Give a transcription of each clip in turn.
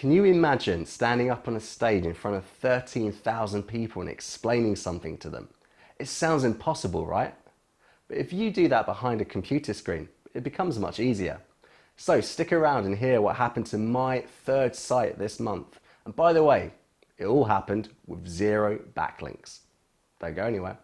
Can you imagine standing up on a stage in front of 13,000 people and explaining something to them? It sounds impossible, right? But if you do that behind a computer screen, it becomes much easier. So stick around and hear what happened to my third site this month. And by the way, it all happened with 0 backlinks. Don't go anywhere.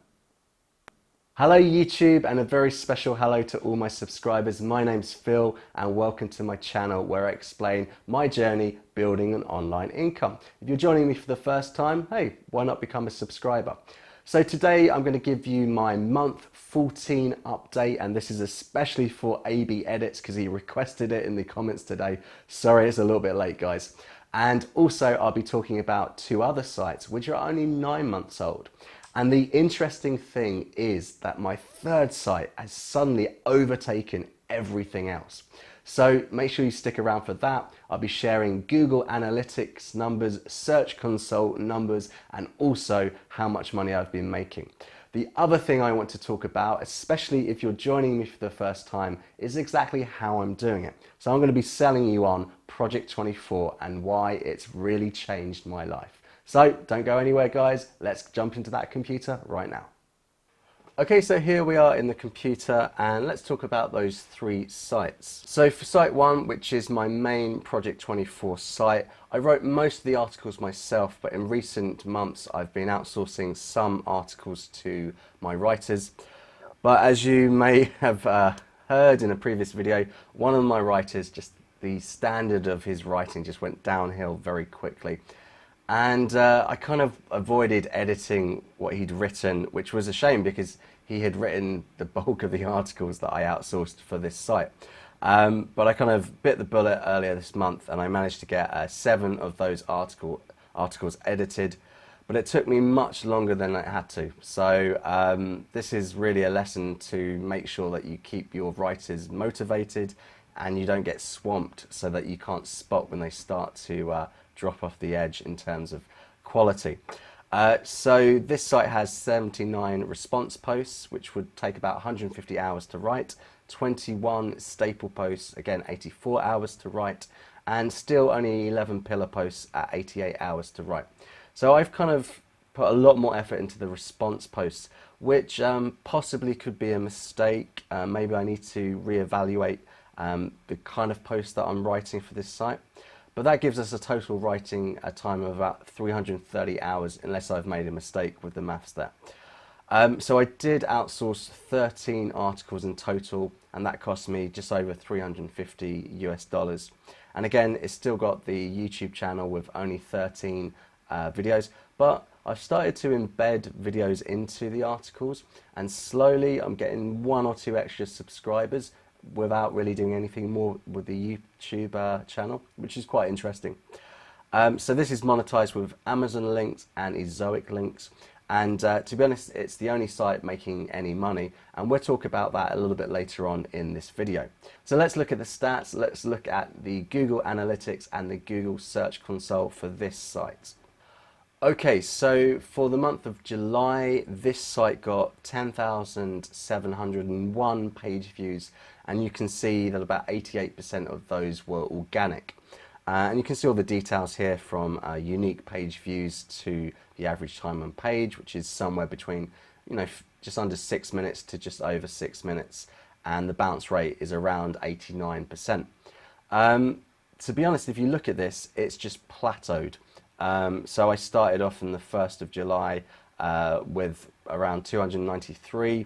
Hello YouTube, and a very special hello to all my subscribers. My name's Phil and welcome to my channel where I explain my journey building an online income. If you're joining me for the first time, hey, why not become a subscriber? So today I'm going to give you my month 14 update, and this is especially for AB Edits because he requested it in the comments today. Sorry, it's a little bit late, guys. And also I'll be talking about 2 other sites which are only 9 months old. And the interesting thing is that my third site has suddenly overtaken everything else. So make sure you stick around for that. I'll be sharing Google Analytics numbers, Search Console numbers, and also how much money I've been making. The other thing I want to talk about, especially if you're joining me for the first time, is exactly how I'm doing it. So I'm going to be selling you on Project 24 and why it's really changed my life. So don't go anywhere, guys. Let's jump into that computer right now. Okay, so here we are in the computer and let's talk about those 3 sites. So for site 1, which is my main Project 24 site, I wrote most of the articles myself, but in recent months I've been outsourcing some articles to my writers. But as you may have heard in a previous video, one of my writers, just the standard of his writing just went downhill very quickly. And I kind of avoided editing what he'd written, which was a shame because he had written the bulk of the articles that I outsourced for this site. But I kind of bit the bullet earlier this month and I managed to get 7 of those articles edited, but it took me much longer than I had to. So this is really a lesson to make sure that you keep your writers motivated and you don't get swamped so that you can't spot when they start to drop off the edge in terms of quality. So this site has 79 response posts, which would take about 150 hours to write, 21 staple posts, again 84 hours to write, and still only 11 pillar posts at 88 hours to write. So I've kind of put a lot more effort into the response posts, which possibly could be a mistake. Maybe I need to reevaluate the kind of post that I'm writing for this site. But that gives us a total writing time of about 330 hours, unless I've made a mistake with the maths there. So I did outsource 13 articles in total, and that cost me just over $350 US. And again, it's still got the YouTube channel with only 13 videos, but I've started to embed videos into the articles, and slowly I'm getting 1 or 2 extra subscribers without really doing anything more with the YouTube channel, which is quite interesting. So this is monetized with Amazon links and Ezoic links, and to be honest, it's the only site making any money, and we'll talk about that a little bit later on in this video. So let's look at the stats. Let's look at the Google Analytics and the Google Search Console for this site. Okay, so for the month of July, this site got 10,701 page views, and you can see that about 88% of those were organic. And you can see all the details here from unique page views to the average time on page, which is somewhere between, just under 6 minutes to just over 6 minutes, and the bounce rate is around 89%. To be honest, if you look at this, it's just plateaued. So I started off on the 1st of July with around 293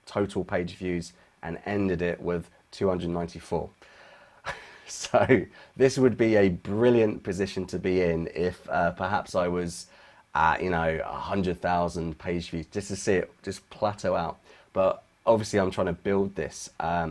total page views and ended it with 294. So this would be a brilliant position to be in if perhaps I was at 100,000 page views, just to see it just plateau out. But obviously I'm trying to build this,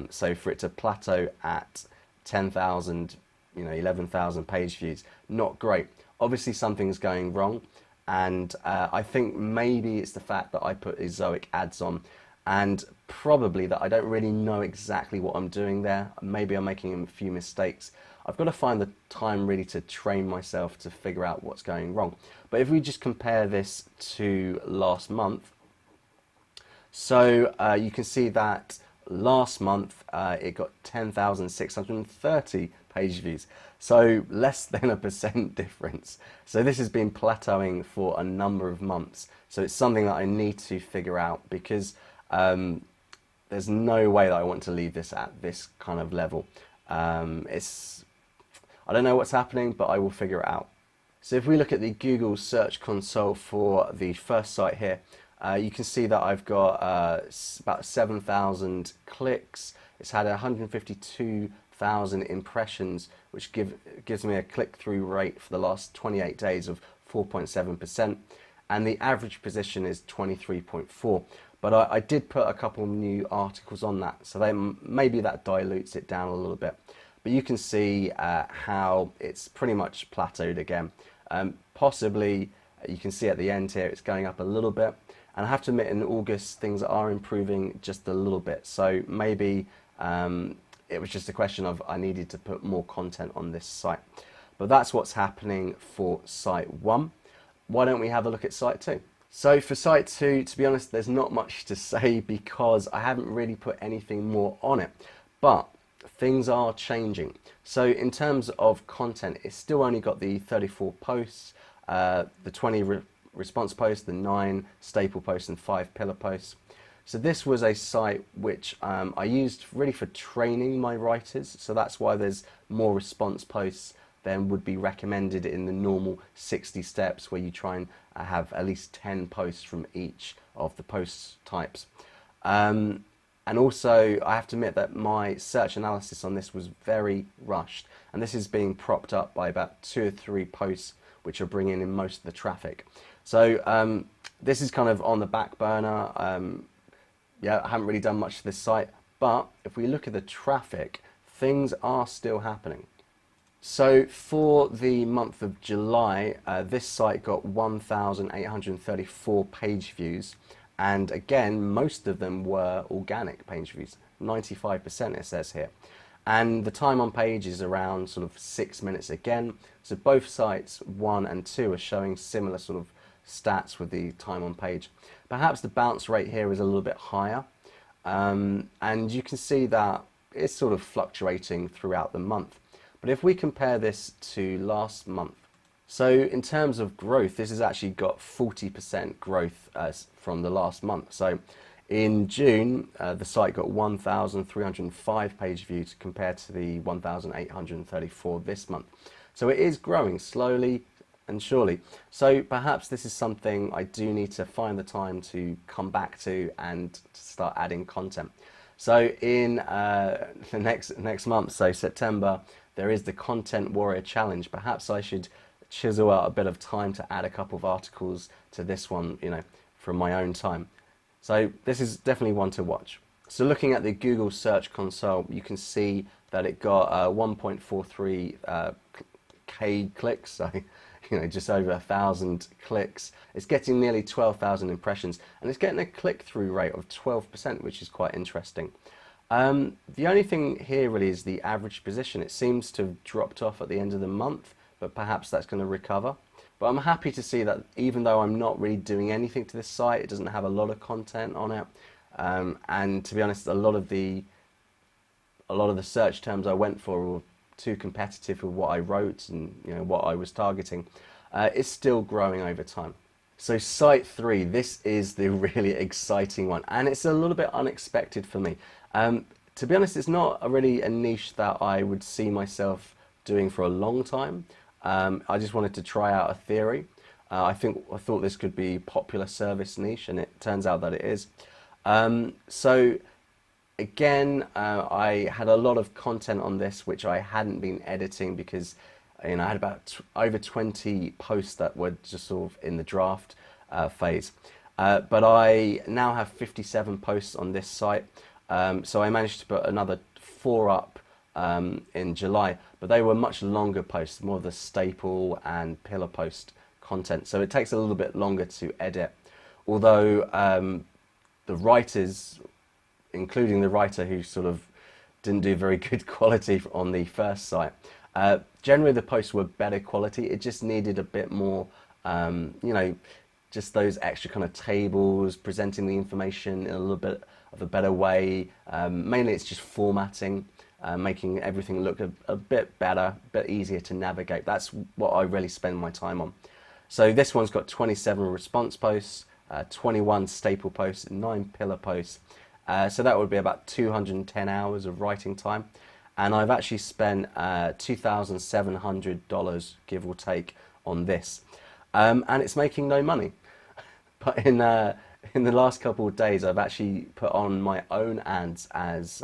so for it to plateau at 10,000, 11,000 page views, not great. Obviously something's going wrong, and I think maybe it's the fact that I put Ezoic Ads on, and probably that I don't really know exactly what I'm doing there. Maybe I'm making a few mistakes. I've got to find the time really to train myself to figure out what's going wrong. But if we just compare this to last month, so you can see that last month it got 10,630 page views. So less than a percent difference. So this has been plateauing for a number of months. So it's something that I need to figure out, because there's no way that I want to leave this at this kind of level. I don't know what's happening, but I will figure it out. So if we look at the Google Search Console for the first site here, you can see that I've got about 7,000 clicks. It's had 152,000 impressions, which gives me a click-through rate for the last 28 days of 4.7%, and the average position is 23.4. But I did put a couple new articles on that, so maybe that dilutes it down a little bit. But you can see how it's pretty much plateaued again. Possibly, you can see at the end here, it's going up a little bit. And I have to admit, in August, things are improving just a little bit. So maybe it was just a question of I needed to put more content on this site. But that's what's happening for site 1. Why don't we have a look at site 2? So for site 2, to be honest, there's not much to say because I haven't really put anything more on it. But things are changing. So in terms of content, it's still only got the 34 posts, the 20 response posts, the 9 staple posts, and 5 pillar posts. So this was a site which I used really for training my writers. So that's why there's more response posts than would be recommended in the normal 60 steps, where you try and have at least 10 posts from each of the post types. And also, I have to admit that my search analysis on this was very rushed, and this is being propped up by about 2 or 3 posts which are bringing in most of the traffic. So this is kind of on the back burner. Yeah, I haven't really done much to this site, but if we look at the traffic, things are still happening. So for the month of July, this site got 1,834 page views. And again, most of them were organic page views, 95% it says here. And the time on page is around sort of 6 minutes again. So both sites, 1 and 2, are showing similar sort of stats with the time on page. Perhaps the bounce rate here is a little bit higher. And you can see that it's sort of fluctuating throughout the month. But if we compare this to last month, so in terms of growth, this has actually got 40% growth from the last month. So in June, the site got 1,305 page views compared to the 1,834 this month. So it is growing slowly and surely. So perhaps this is something I do need to find the time to come back to and start adding content. So in the next month, so September, there is the Content Warrior Challenge. Perhaps I should chisel out a bit of time to add a couple of articles to this one, from my own time. So this is definitely one to watch. So looking at the Google Search Console, you can see that it got 1.43 K clicks, so just over 1,000 clicks. It's getting nearly 12,000 impressions, and it's getting a click-through rate of 12%, which is quite interesting. The only thing here really is the average position. It seems to have dropped off at the end of the month, but perhaps that's going to recover. But I'm happy to see that even though I'm not really doing anything to this site, it doesn't have a lot of content on it. And to be honest, a lot of the search terms I went for were too competitive with what I wrote and what I was targeting. It's still growing over time. So site 3, this is the really exciting one, and it's a little bit unexpected for me. To be honest, it's not really a niche that I would see myself doing for a long time. I just wanted to try out a theory. I thought this could be popular service niche, and it turns out that it is. So again, I had a lot of content on this which I hadn't been editing because I had about over 20 posts that were just sort of in the draft phase. But I now have 57 posts on this site. So I managed to put another 4 up in July, but they were much longer posts, more of the staple and pillar post content. So it takes a little bit longer to edit. Although the writers, including the writer who sort of didn't do very good quality on the first site, generally the posts were better quality. It just needed a bit more, just those extra kind of tables, presenting the information in a little bit of a better way. Mainly it's just formatting. making everything look a bit better, a bit easier to navigate. That's what I really spend my time on. So this one's got 27 response posts, 21 staple posts, 9 pillar posts. So that would be about 210 hours of writing time. And I've actually spent $2,700, give or take, on this. And it's making no money. But in the last couple of days, I've actually put on my own ads as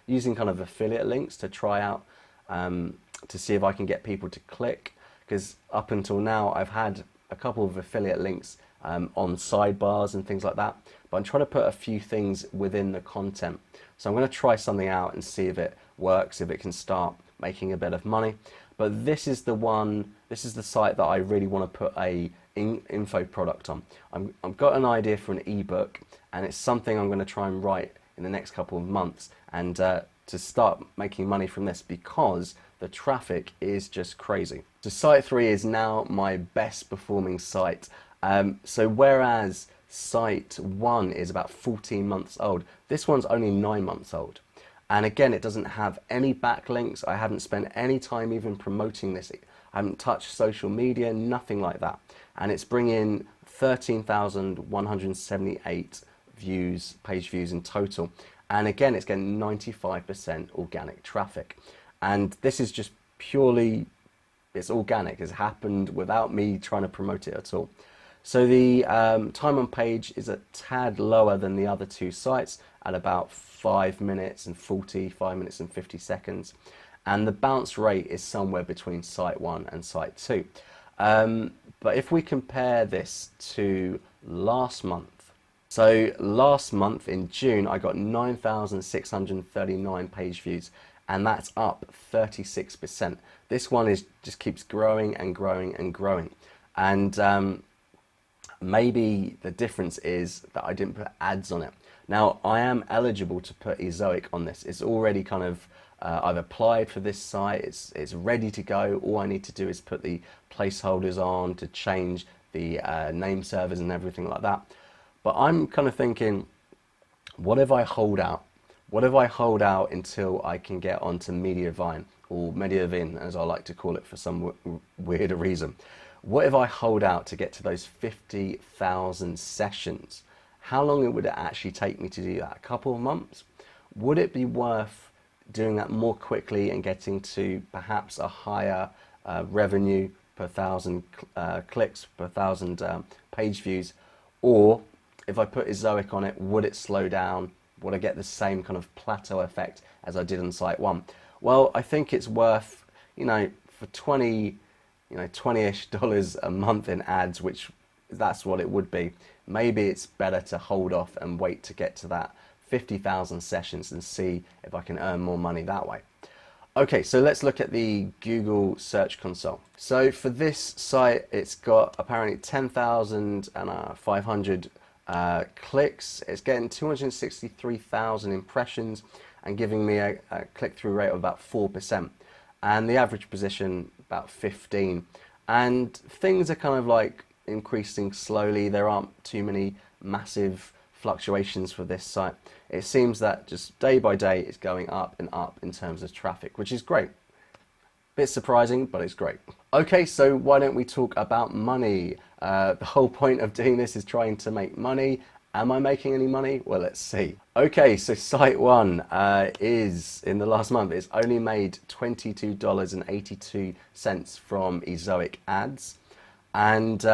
using kind of affiliate links to try out to see if I can get people to click. Because up until now, I've had a couple of affiliate links on sidebars and things like that. But I'm trying to put a few things within the content. So I'm going to try something out and see if it works, if it can start making a bit of money. But this is the one, this is the site that I really want to put a info product on. I've got an idea for an ebook, and it's something I'm going to try and write in the next couple of months, and to start making money from this, because the traffic is just crazy. So site 3 is now my best performing site. So whereas site 1 is about 14 months old, this one's only 9 months old. And again, it doesn't have any backlinks. I haven't spent any time even promoting this. I haven't touched social media, nothing like that. And it's bringing 13,178 views, page views in total. And again, it's getting 95% organic traffic. And this is just purely, it's organic. It's happened without me trying to promote it at all. So the time on page is a tad lower than the other two sites at about 5 minutes and 40, 5 minutes and 50 seconds. And the bounce rate is somewhere between site 1 and site 2. But if we compare this to last month, so last month in June, I got 9,639 page views, and that's up 36%. This one just keeps growing and growing and growing. And maybe the difference is that I didn't put ads on it. Now, I am eligible to put Ezoic on this. It's already kind of, I've applied for this site, it's ready to go. All I need to do is put the placeholders on to change the name servers and everything like that. But I'm kind of thinking, what if I hold out? What if I hold out until I can get onto Mediavine, or Mediavine as I like to call it for some weird reason? What if I hold out to get to those 50,000 sessions? How long would it actually take me to do that? A couple of months? Would it be worth doing that more quickly and getting to perhaps a higher revenue per thousand clicks, per thousand page views? Or if I put Ezoic on it, would it slow down? Would I get the same kind of plateau effect as I did on site 1? Well, I think it's worth, for 20-ish dollars a month in ads, which that's what it would be. Maybe it's better to hold off and wait to get to that 50,000 sessions and see if I can earn more money that way. Okay, so let's look at the Google Search Console. So for this site, it's got apparently 10,500 clicks. It's getting 263,000 impressions and giving me a click-through rate of about 4%. And the average position about 15. And things are kind of like increasing slowly. There aren't too many massive fluctuations for this site. It seems that just day by day it's going up and up in terms of traffic, which is great. Bit surprising, but it's great. Okay, so why don't we talk about money? The whole point of doing this is trying to make money. Am I making any money? Well, let's see. Okay, so site 1 is, in the last month, it's only made $22.82 from Ezoic Ads. And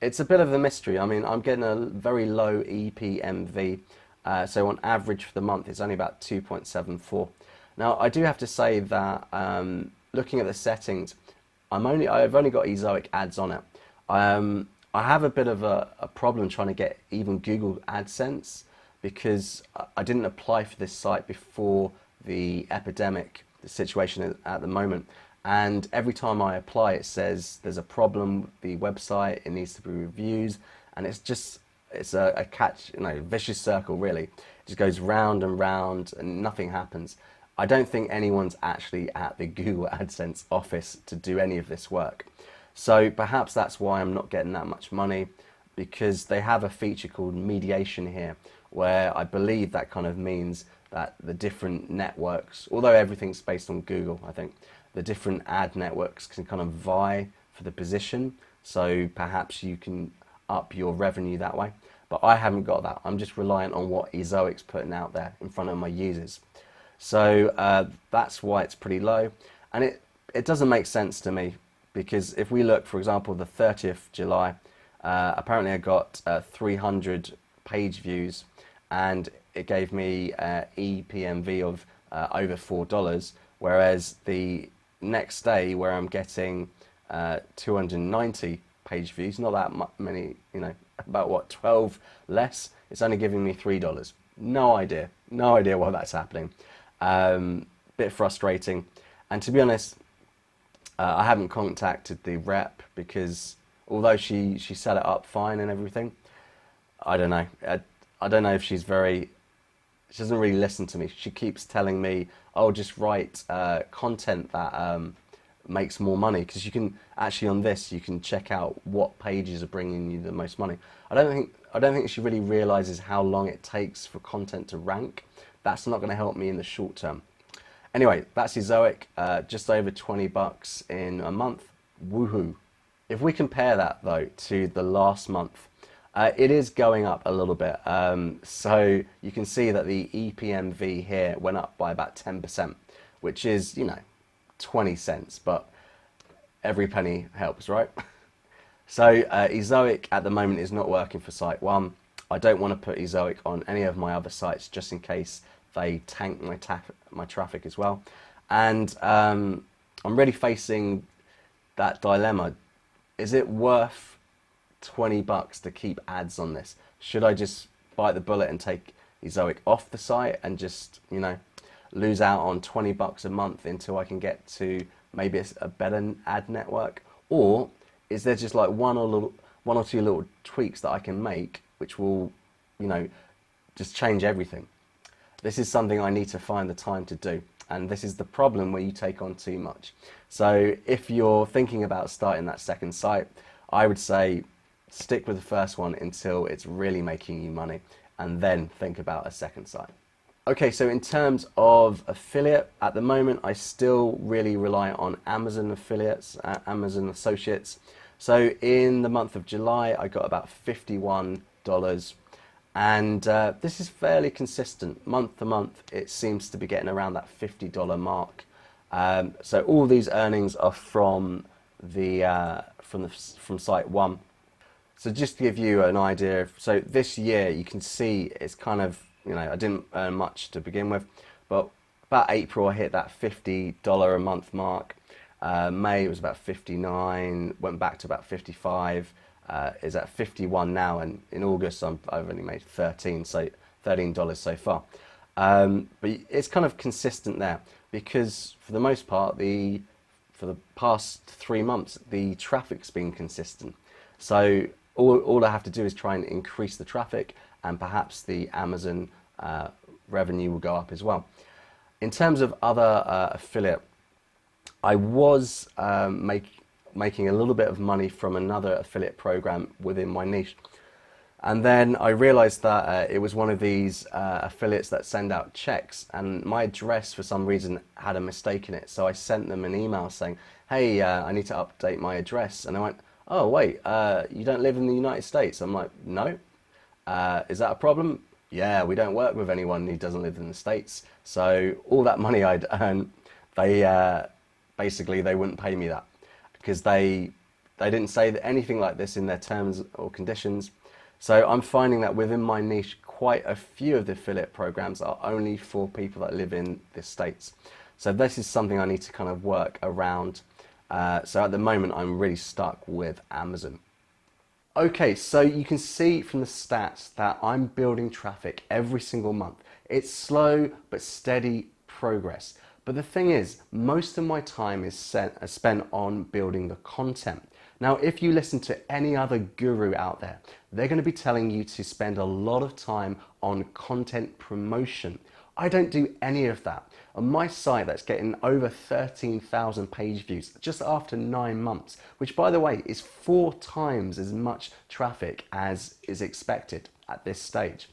it's a bit of a mystery. I mean, I'm getting a very low EPMV. So on average for the month, it's only about 2.74. Now, I do have to say that looking at the settings, I've only got Ezoic Ads on it. I have a bit of a problem trying to get even Google AdSense, because I didn't apply for this site before the epidemic, the situation at the moment. And every time I apply, it says there's a problem with the website, it needs to be reviewed, and it's a catch, vicious circle really. It just goes round and round and nothing happens. I don't think anyone's actually at the Google AdSense office to do any of this work. So perhaps that's why I'm not getting that much money, because they have a feature called mediation here, where I believe that kind of means that the different networks, although everything's based on Google, I think the different ad networks can kind of vie for the position. So perhaps you can up your revenue that way. But I haven't got that. I'm just reliant on what Ezoic's putting out there in front of my users. So that's why it's pretty low. And it doesn't make sense to me, because if we look, for example, the 30th July, apparently I got 300 page views, and it gave me EPMV of over $4, whereas the next day, where I'm getting 290 page views, not that many, you know, about what, 12 less, it's only giving me $3. No idea why that's happening. Bit frustrating. And to be honest, I haven't contacted the rep, because although she set it up fine and everything, I don't know. I don't know if she doesn't really listen to me. She keeps telling me, oh, just write content that makes more money, because you can actually, on this, you can check out what pages are bringing you the most money. I don't think she really realizes how long it takes for content to rank. That's not going to help me in the short term. Anyway, that's Ezoic, just over $20 in a month. Woohoo. If we compare that though to the last month, it is going up a little bit. So you can see that the EPMV here went up by about 10%, which is, you know, 20 cents, but every penny helps, right? So Ezoic at the moment is not working for site one. I don't want to put Ezoic on any of my other sites, just in case they tank my traffic as well. And I'm really facing that dilemma. Is it worth $20 to keep ads on this? Should I just bite the bullet and take Ezoic off the site and just, you know, lose out on $20 a month until I can get to maybe a better ad network? Or is there just like one or two little tweaks that I can make which will, you know, just change everything? This is something I need to find the time to do, and this is the problem where you take on too much. So if you're thinking about starting that second site, I would say stick with the first one until it's really making you money, and then think about a second site. Okay, so in terms of affiliate, at the moment I still really rely on Amazon affiliates, Amazon associates. So in the month of July I got about $51, and this is fairly consistent. Month to month it seems to be getting around that $50 mark. So all these earnings are from site one. So just to give you an idea, so this year you can see it's kind of, you know, I didn't earn much to begin with, but about April I hit that $50 a month mark. May it was about 59, went back to about 55, is at 51 now, and in August I've only made $13 so far. But it's kind of consistent there, because for the most part, for the past 3 months, the traffic's been consistent. So all I have to do is try and increase the traffic, and perhaps the Amazon revenue will go up as well. In terms of other affiliate, I was making a little bit of money from another affiliate program within my niche. And then I realized that it was one of these affiliates that send out checks, and my address for some reason had a mistake in it. So I sent them an email saying, hey, I need to update my address. And I went, oh, wait, you don't live in the United States? I'm like, no. Is that a problem? Yeah, we don't work with anyone who doesn't live in the States. So all that money I'd earned, basically they wouldn't pay me that, because they didn't say anything like this in their terms or conditions. So I'm finding that within my niche, quite a few of the affiliate programs are only for people that live in the States. So this is something I need to kind of work around. So at the moment, I'm really stuck with Amazon. Okay, so you can see from the stats that I'm building traffic every single month. It's slow but steady progress. But the thing is, most of my time is spent on building the content. Now, if you listen to any other guru out there, they're going to be telling you to spend a lot of time on content promotion. I don't do any of that. On my site, that's getting over 13,000 page views just after 9 months, which, by the way, is 4 times as much traffic as is expected at this stage.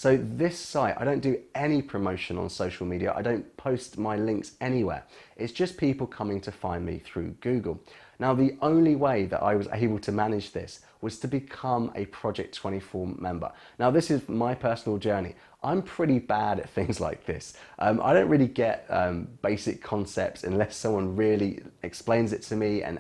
So this site, I don't do any promotion on social media. I don't post my links anywhere. It's just people coming to find me through Google. Now, the only way that I was able to manage this was to become a Project 24 member. Now, this is my personal journey. I'm pretty bad at things like this. I don't really get basic concepts unless someone really explains it to me and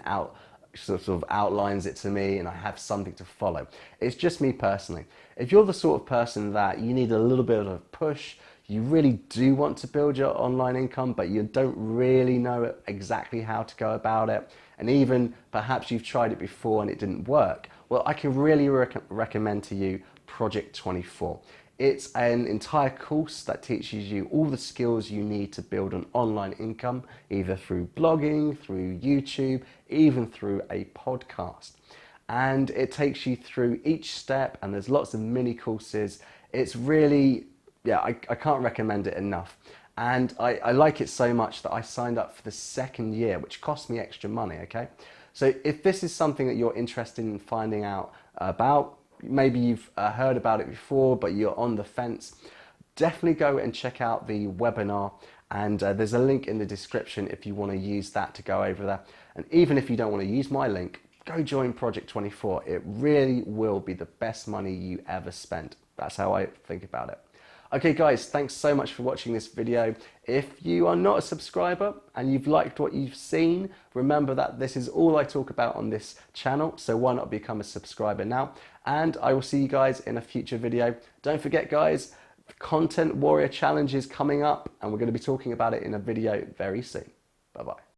sort of outlines it to me and I have something to follow. It's just me personally. If you're the sort of person that you need a little bit of a push, you really do want to build your online income, but you don't really know exactly how to go about it, and even perhaps you've tried it before and it didn't work, well, I can really recommend to you Project 24. It's an entire course that teaches you all the skills you need to build an online income, either through blogging, through YouTube, even through a podcast. And it takes you through each step, and there's lots of mini courses. It's really, yeah, I can't recommend it enough. And I like it so much that I signed up for the second year, which cost me extra money, okay? So if this is something that you're interested in finding out about, maybe you've heard about it before, but you're on the fence, definitely go and check out the webinar. And there's a link in the description if you want to use that to go over there. And even if you don't want to use my link, go join Project 24. It really will be the best money you ever spent. That's how I think about it. Okay guys, thanks so much for watching this video. If you are not a subscriber and you've liked what you've seen, remember that this is all I talk about on this channel, so why not become a subscriber now? And I will see you guys in a future video. Don't forget guys, the Content Warrior Challenge is coming up and we're going to be talking about it in a video very soon. Bye bye.